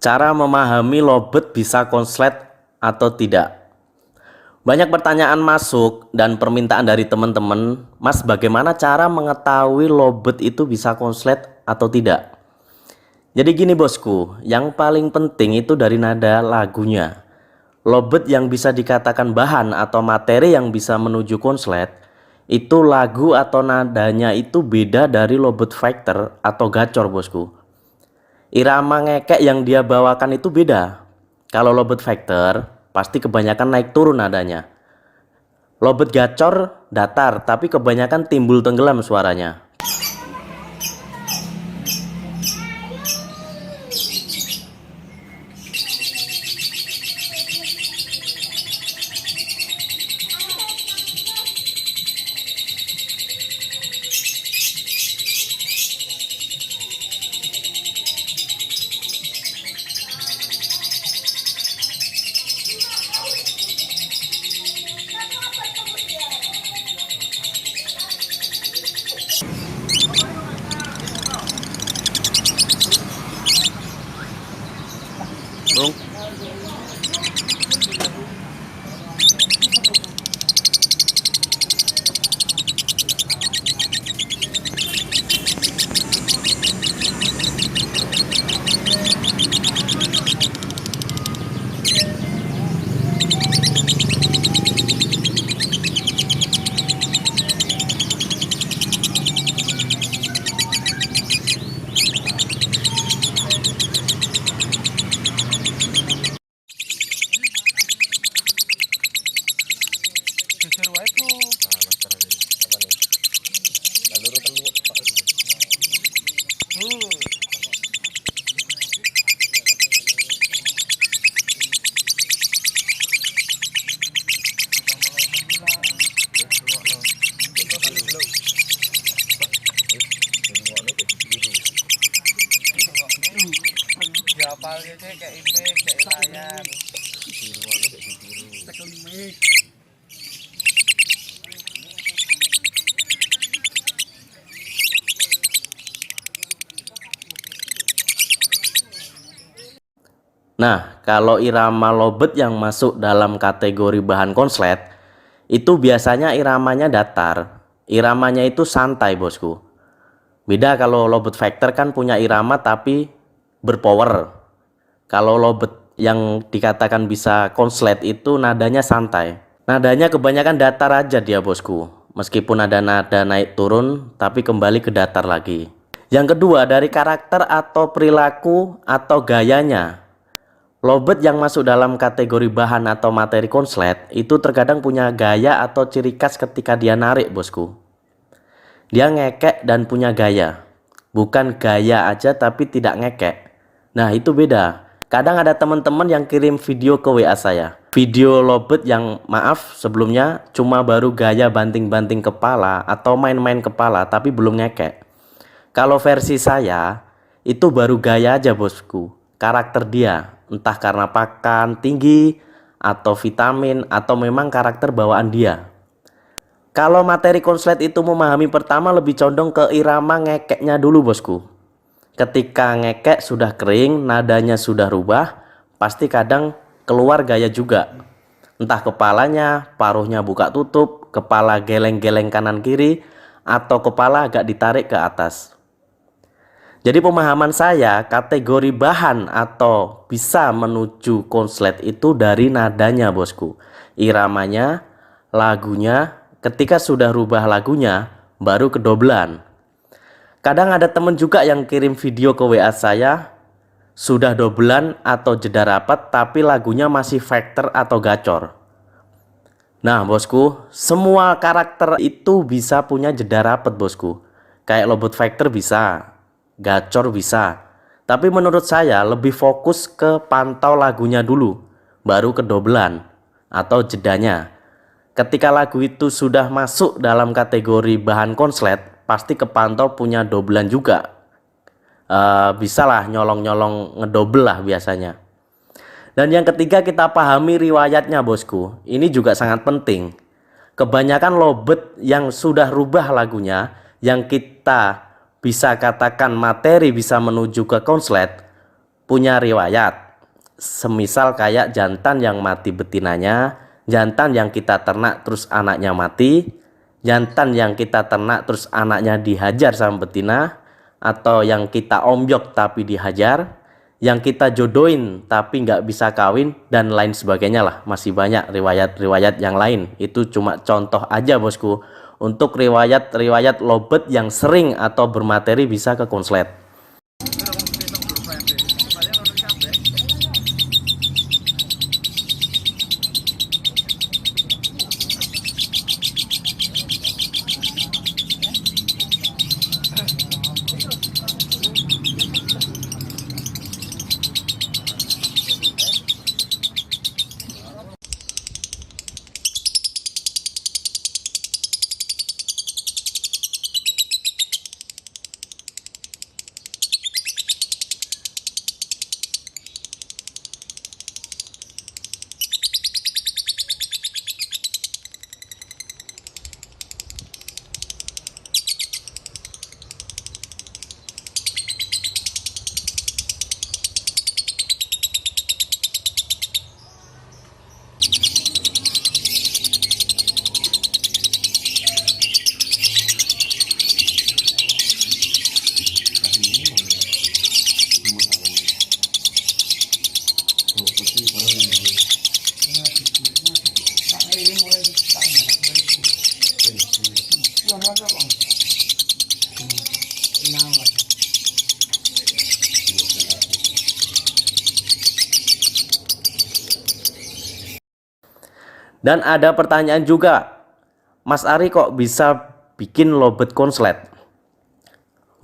Cara memahami lowbat bisa konslet atau tidak. Banyak pertanyaan masuk dan permintaan dari teman-teman, Mas, bagaimana cara mengetahui lowbat itu bisa konslet atau tidak? Jadi gini bosku, yang paling penting itu dari nada lagunya. Lowbat yang bisa dikatakan bahan atau materi yang bisa menuju konslet, itu lagu atau nadanya itu beda dari lowbat factor atau gacor bosku. Irama ngekek yang dia bawakan itu beda. Kalau lowbat factor pasti kebanyakan naik turun nadanya. Lowbat gacor datar tapi kebanyakan timbul tenggelam suaranya. Bung. Jujur wae, Bro. Apa nih? Lalu urutan dua. Ya apal gitu kayak image, kayak layar. Nah, kalau irama lowbat yang masuk dalam kategori bahan konslet, itu biasanya iramanya datar. Iramanya itu santai bosku. Beda kalau lowbat factor kan punya irama tapi berpower. Kalau lowbat yang dikatakan bisa konslet itu nadanya santai. Nadanya kebanyakan datar aja dia bosku. Meskipun ada nada naik turun tapi kembali ke datar lagi. Yang kedua dari karakter atau perilaku atau gayanya. Lowbat yang masuk dalam kategori bahan atau materi konslet itu terkadang punya gaya atau ciri khas ketika dia narik bosku. Dia ngekek dan punya gaya. Bukan gaya aja tapi tidak ngekek. Nah itu beda. Kadang ada teman-teman yang kirim video ke WA saya. Video lowbat yang maaf sebelumnya cuma baru gaya banting-banting kepala atau main-main kepala tapi belum ngekek. Kalau versi saya itu baru gaya aja bosku. Karakter dia. Entah karena pakan tinggi atau vitamin atau memang karakter bawaan dia. Kalau materi konslet itu memahami pertama lebih condong ke irama ngekeknya dulu bosku. Ketika ngekek sudah kering, nadanya sudah rubah, pasti kadang keluar gaya juga. Entah kepalanya, paruhnya buka tutup, kepala geleng-geleng kanan kiri, atau kepala agak ditarik ke atas. Jadi pemahaman saya kategori bahan atau bisa menuju konslet itu dari nadanya bosku. Iramanya, lagunya, ketika sudah rubah lagunya baru kedoblan. Kadang ada temen juga yang kirim video ke WA saya sudah doblan atau jeda rapat tapi lagunya masih factor atau gacor. Nah bosku, semua karakter itu bisa punya jeda rapat bosku. Kayak lowbat factor bisa, gacor bisa. Tapi menurut saya lebih fokus ke pantau lagunya dulu, baru ke doblan atau jedanya. Ketika lagu itu sudah masuk dalam kategori bahan konslet, pasti kepantau punya doblan juga. Bisalah nyolong-nyolong ngedobel lah biasanya. Dan yang ketiga kita pahami riwayatnya bosku. Ini juga sangat penting. Kebanyakan lowbat yang sudah rubah lagunya, yang kita bisa katakan materi bisa menuju ke konslet, punya riwayat. Semisal kayak jantan yang mati betinanya, jantan yang kita ternak terus anaknya mati, jantan yang kita ternak terus anaknya dihajar sama betina, atau yang kita ombyok tapi dihajar, yang kita jodohin tapi nggak bisa kawin, dan lain sebagainya lah. Masih banyak riwayat-riwayat yang lain. Itu cuma contoh aja bosku, untuk riwayat-riwayat lobet yang sering atau bermateri bisa ke konslet. Dan ada pertanyaan juga, Mas Ari kok bisa bikin lobet konslet?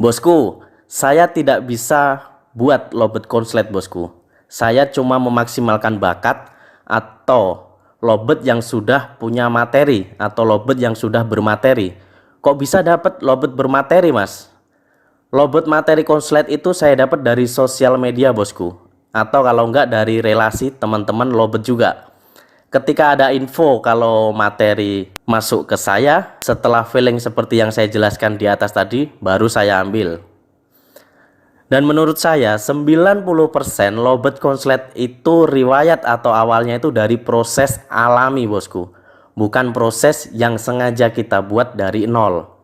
Bosku, saya tidak bisa buat lobet konslet bosku. Saya cuma memaksimalkan bakat atau lobet yang sudah punya materi atau lobet yang sudah bermateri. Kok bisa dapat lobet bermateri mas? Lobet materi konslet itu saya dapat dari sosial media bosku, atau kalau enggak dari relasi teman-teman lobet juga. Ketika ada info kalau materi masuk ke saya, setelah feeling seperti yang saya jelaskan di atas tadi, baru saya ambil. Dan menurut saya 90% lobet konslet itu riwayat atau awalnya itu dari proses alami bosku, bukan proses yang sengaja kita buat dari nol.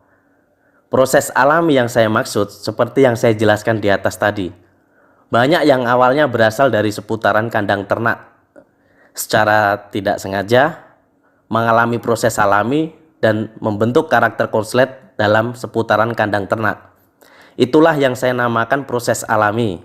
Proses alami yang saya maksud seperti yang saya jelaskan di atas tadi. Banyak yang awalnya berasal dari seputaran kandang ternak, secara tidak sengaja mengalami proses alami dan membentuk karakter konslet dalam seputaran kandang ternak. Itulah yang saya namakan proses alami.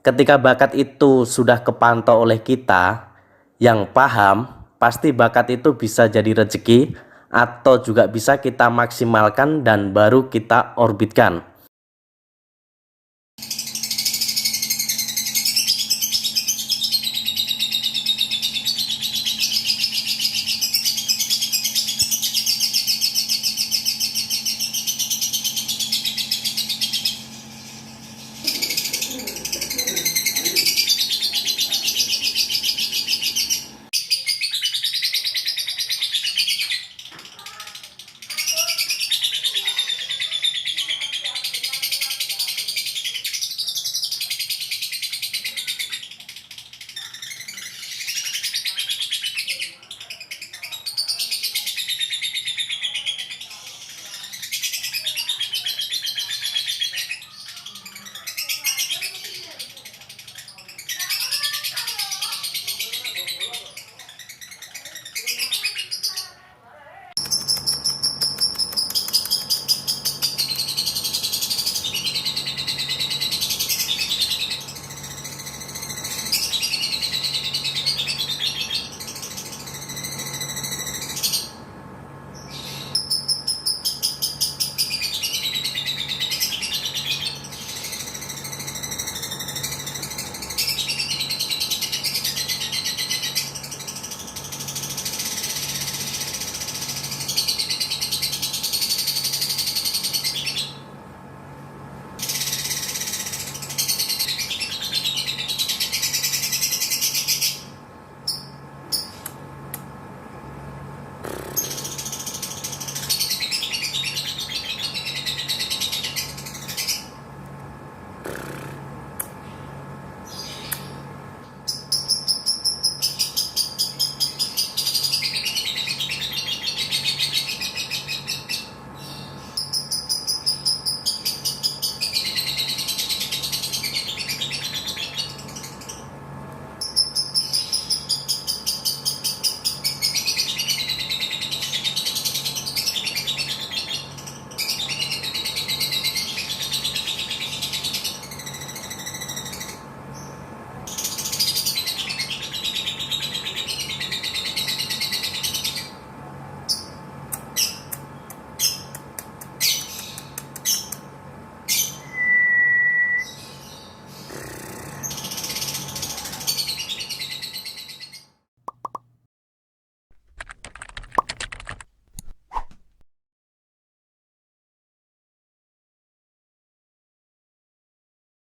Ketika bakat itu sudah kepantau oleh kita yang paham, pasti bakat itu bisa jadi rezeki atau juga bisa kita maksimalkan dan baru kita orbitkan.